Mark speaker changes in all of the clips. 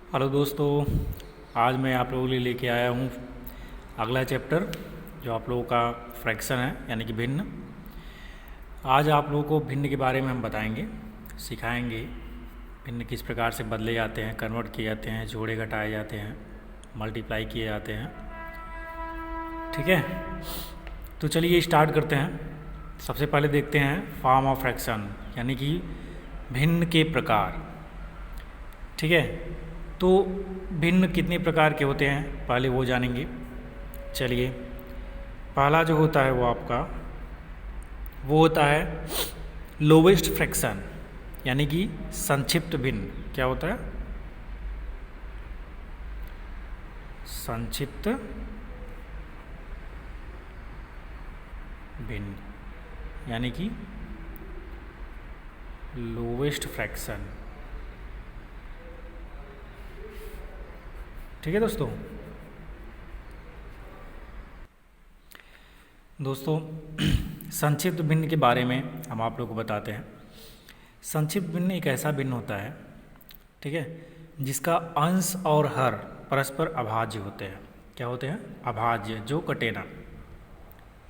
Speaker 1: Hello दोस्तों, आज मैं आप लोगों के लिए लेके आया हूँ अगला चैप्टर जो आप लोगों का फ्रैक्शन है यानी कि भिन्न। आज आप लोगों को भिन्न के बारे में हम बताएंगे, सिखाएंगे भिन्न किस प्रकार से बदले जाते हैं, कन्वर्ट किए जाते हैं, जोड़े घटाए जाते हैं, मल्टीप्लाई किए जाते हैं। ठीक है, तो चलिए स्टार्ट करते हैं। सबसे पहले देखते हैं फॉर्म ऑफ फ्रैक्शन यानी कि भिन्न के प्रकार। ठीक है, तो भिन्न कितने प्रकार के होते हैं पहले वो जानेंगे। चलिए, पहला जो होता है वो होता है लोवेस्ट फ्रैक्शन यानी कि संक्षिप्त भिन्न। क्या होता है? संक्षिप्त भिन्न यानी कि लोवेस्ट फ्रैक्शन। ठीक है दोस्तों संक्षिप्त भिन्न के बारे में हम आप लोगों को बताते हैं। संक्षिप्त भिन्न एक ऐसा भिन्न होता है, ठीक है, जिसका अंश और हर परस्पर अभाज्य होते हैं। क्या होते हैं? अभाज्य, जो कटे ना।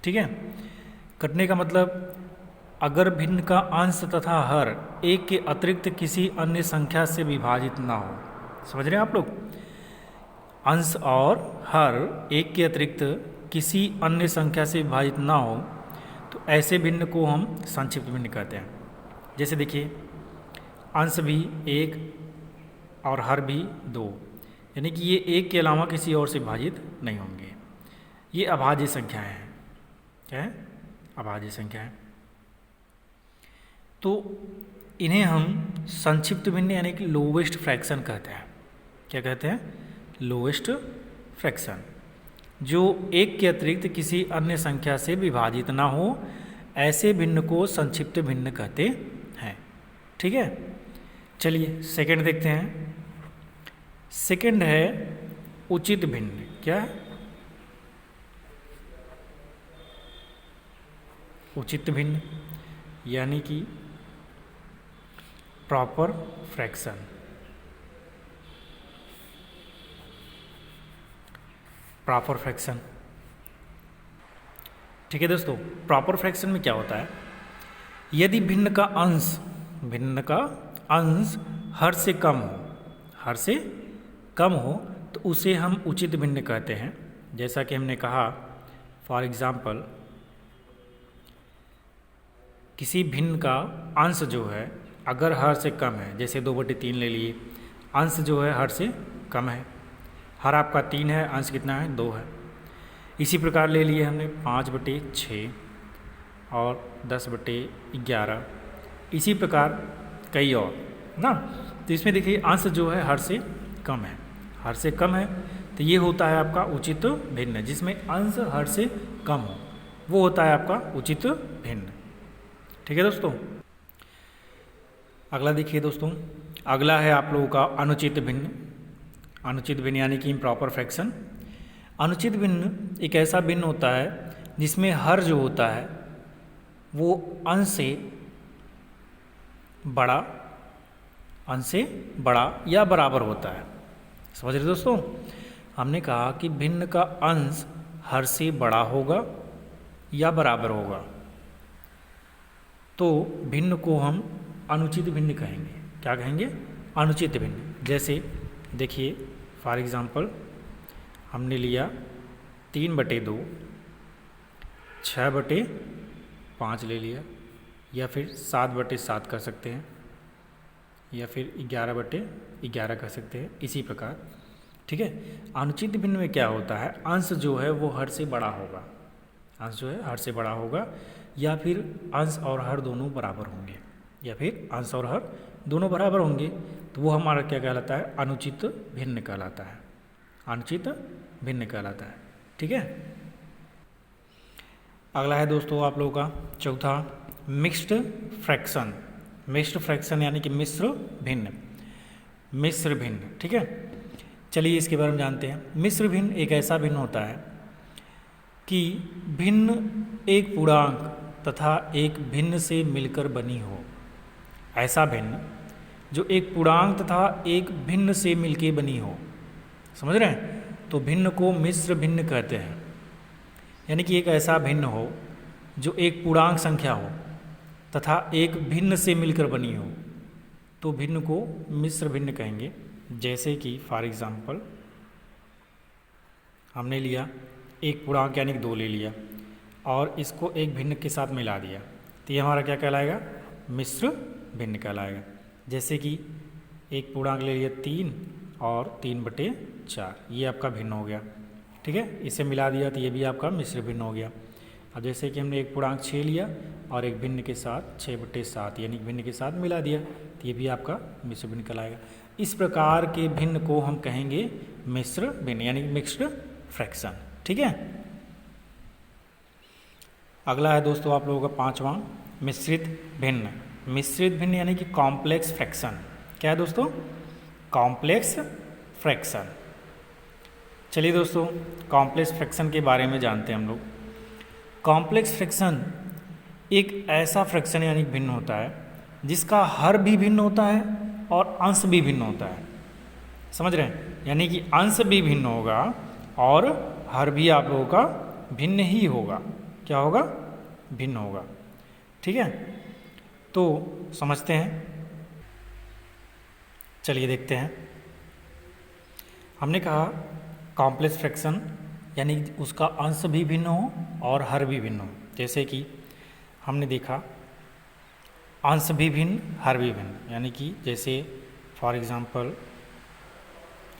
Speaker 1: ठीक है, कटने का मतलब अगर भिन्न का अंश तथा हर एक के अतिरिक्त किसी अन्य संख्या से विभाजित ना हो। समझ रहे हैं आप लोग? अंश और हर एक के अतिरिक्त किसी अन्य संख्या से विभाजित ना हो तो ऐसे भिन्न को हम संक्षिप्त भिन्न कहते हैं। जैसे देखिए, अंश भी एक और हर भी दो, यानी कि ये एक के अलावा किसी और से विभाजित नहीं होंगे। ये अभाज्य संख्याएं हैं। क्या है? अभाज्य संख्याएं। तो इन्हें हम संक्षिप्त भिन्न यानी कि लोवेस्ट फ्रैक्शन कहते हैं। क्या कहते हैं? Lowest fraction. जो एक के अतिरिक्त किसी अन्य संख्या से विभाजित ना हो, ऐसे भिन्न को संक्षिप्त भिन्न कहते हैं। ठीक है, चलिए सेकंड देखते हैं। सेकंड है उचित भिन्न। क्या है? उचित भिन्न यानी कि प्रॉपर फ्रैक्शन। Proper fraction. ठीक है दोस्तों, प्रॉपर फ्रैक्शन में क्या होता है? यदि भिन्न का अंश हर से कम हो तो उसे हम उचित भिन्न कहते हैं। जैसा कि हमने कहा, फॉर एग्जाम्पल, किसी भिन्न का अंश जो है अगर हर से कम है, जैसे 2/3 ले लिए, अंश जो है हर से कम है। हर आपका 3 है, अंश कितना है? 2 है। इसी प्रकार ले लिए हमने 5/6 और 10/11। इसी प्रकार कई और ना। तो इसमें देखिए अंश जो है हर से कम है, तो ये होता है आपका उचित भिन्न। जिसमें अंश हर से कम हो वो होता है आपका उचित भिन्न। ठीक है दोस्तों, अगला देखिए दोस्तों, अगला है आप लोगों का अनुचित भिन्न। अनुचित भिन्न यानी कि इम्प्रॉपर फ्रैक्शन। अनुचित भिन्न एक ऐसा भिन्न होता है जिसमें हर जो होता है वो अंश से बड़ा या बराबर होता है। समझ रहे दोस्तों? हमने कहा कि भिन्न का अंश हर से बड़ा होगा या बराबर होगा, तो भिन्न को हम अनुचित भिन्न कहेंगे। क्या कहेंगे? अनुचित भिन्न। जैसे देखिए, फॉर एग्ज़ाम्पल, हमने लिया 3/2, 6/5 ले लिया, या फिर 7/7 कर सकते हैं, या फिर 11/11 कर सकते हैं। इसी प्रकार, ठीक है, अनुचित भिन्न में क्या होता है? अंश जो है वो हर से बड़ा होगा, या फिर अंश और हर दोनों बराबर होंगे, तो वो हमारा क्या कहलाता है? अनुचित भिन्न कहलाता है। ठीक है, अगला है दोस्तों आप लोगों का चौथा, मिक्स्ड फ्रैक्शन यानी कि मिश्र भिन्न। ठीक है, चलिए इसके बारे में जानते हैं। मिश्र भिन्न एक ऐसा भिन्न होता है कि भिन्न एक पूर्णांक तथा एक भिन्न से मिलकर बनी हो। ऐसा भिन्न जो एक पूर्णांक तथा एक भिन्न से मिलके बनी हो। समझ रहे हैं? तो भिन्न को मिश्र भिन्न कहते हैं। यानी कि एक ऐसा भिन्न हो जो एक पूर्णांक संख्या हो तथा एक भिन्न से मिलकर बनी हो, तो भिन्न को मिश्र भिन्न कहेंगे। जैसे कि फॉर एग्जांपल हमने लिया एक पूर्णांक यानी कि 2 ले लिया और इसको एक भिन्न के साथ मिला दिया, तो ये हमारा क्या कहलाएगा? मिश्र भिन्न कहलाएगा। जैसे कि एक पूर्णांक ले लिया 3 और 3/4, ये आपका भिन्न हो गया। ठीक है, इसे मिला दिया तो ये भी आपका मिश्र भिन्न हो गया। अब जैसे कि हमने एक पूर्णांक 6 लिया और एक भिन्न के साथ 6/7 यानी भिन्न के साथ मिला दिया, तो ये भी आपका मिश्र भिन्न कहलाएगा। इस प्रकार के भिन्न को हम कहेंगे मिश्र भिन्न यानी मिक्स्ड फ्रैक्शन। ठीक है, अगला है दोस्तों आप लोगों का 5वां मिश्रित भिन्न। मिश्रित भिन्न यानी कि कॉम्प्लेक्स फ्रैक्शन। क्या है दोस्तों? Complex fraction. चलिए दोस्तों कॉम्प्लेक्स फ्रैक्शन के बारे में जानते हैं हम लोग। कॉम्प्लेक्स फ्रैक्शन एक ऐसा फ्रैक्शन यानी भिन्न होता है जिसका हर भी भिन्न होता है और अंश भी भिन्न होता है। समझ रहे हैं? यानी कि अंश भी भिन्न होगा और हर भी आप लोगों का भिन्न ही होगा। क्या होगा? भिन्न होगा। ठीक है, तो समझते हैं। चलिए देखते हैं। हमने कहा कॉम्प्लेक्स फ्रैक्शन यानी उसका अंश भी भिन्न हो और हर भी भिन्न हो। जैसे कि हमने देखा अंश भी भिन्न हर भी भिन्न, यानी कि जैसे फॉर एग्जांपल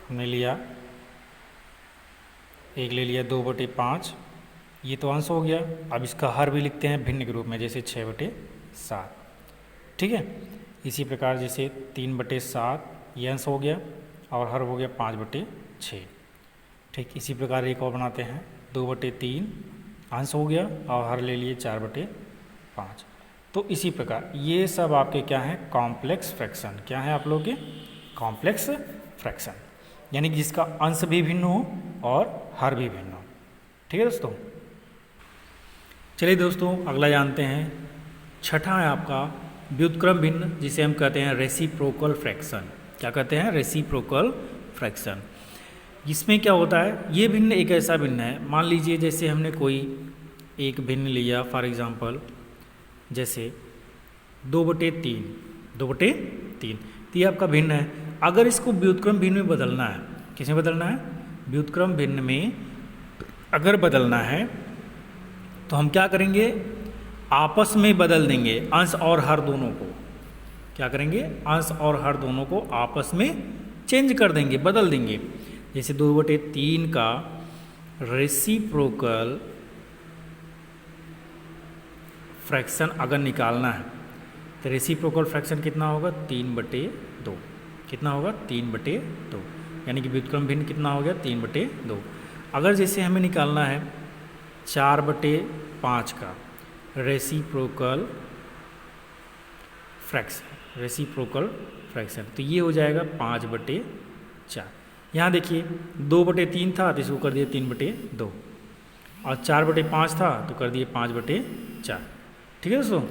Speaker 1: हमने लिया एक ले लिया 2/5, ये तो अंश हो गया। अब इसका हर भी लिखते हैं भिन्न के रूप में, जैसे 6/7। ठीक है, इसी प्रकार जैसे 3/7 ये अंश हो गया और हर हो गया 5/6। ठीक, इसी प्रकार एक और बनाते हैं 2/3 अंश हो गया और हर ले लिए 4/5। तो इसी प्रकार ये सब आपके क्या हैं? Complex fraction. क्या है आप लोग के? कॉम्प्लेक्स फ्रैक्शन, यानी कि जिसका अंश भी भिन्न हो और हर भी भिन्न हो। ठीक है दोस्तों, चलिए दोस्तों अगला जानते हैं। छठा है आपका व्युत्क्रम भिन्न, जिसे हम कहते हैं रेसिप्रोकल फ्रैक्शन। क्या कहते हैं? Reciprocal fraction. इसमें क्या होता है? ये भिन्न एक ऐसा भिन्न है, मान लीजिए जैसे हमने कोई एक भिन्न लिया फॉर एग्जांपल जैसे 2/3, 2/3, तो ये आपका भिन्न है। अगर इसको व्युत्क्रम भिन्न में बदलना है, किसमें बदलना है? व्युत्क्रम भिन्न में अगर बदलना है तो हम क्या करेंगे? आपस में बदल देंगे अंश और हर दोनों को। क्या करेंगे? अंश और हर दोनों को आपस में चेंज कर देंगे, बदल देंगे। जैसे 2/3 का रेसिप्रोकल फ्रैक्शन अगर निकालना है तो रेसिप्रोकल फ्रैक्शन कितना होगा? 3/2। कितना होगा? 3/2, यानी कि व्युत्क्रम भिन्न कितना हो गया? 3/2। अगर जैसे हमें निकालना है 4/5 का रेसिप्रोकल फ्रैक्शन, रेसिप्रोकल फ्रैक्शन, तो ये हो जाएगा 5/4। यहाँ देखिए 2/3 था तो इसको कर दिए 3/2 और 4/5 था तो कर दिए 5/4। ठीक है दोस्तों,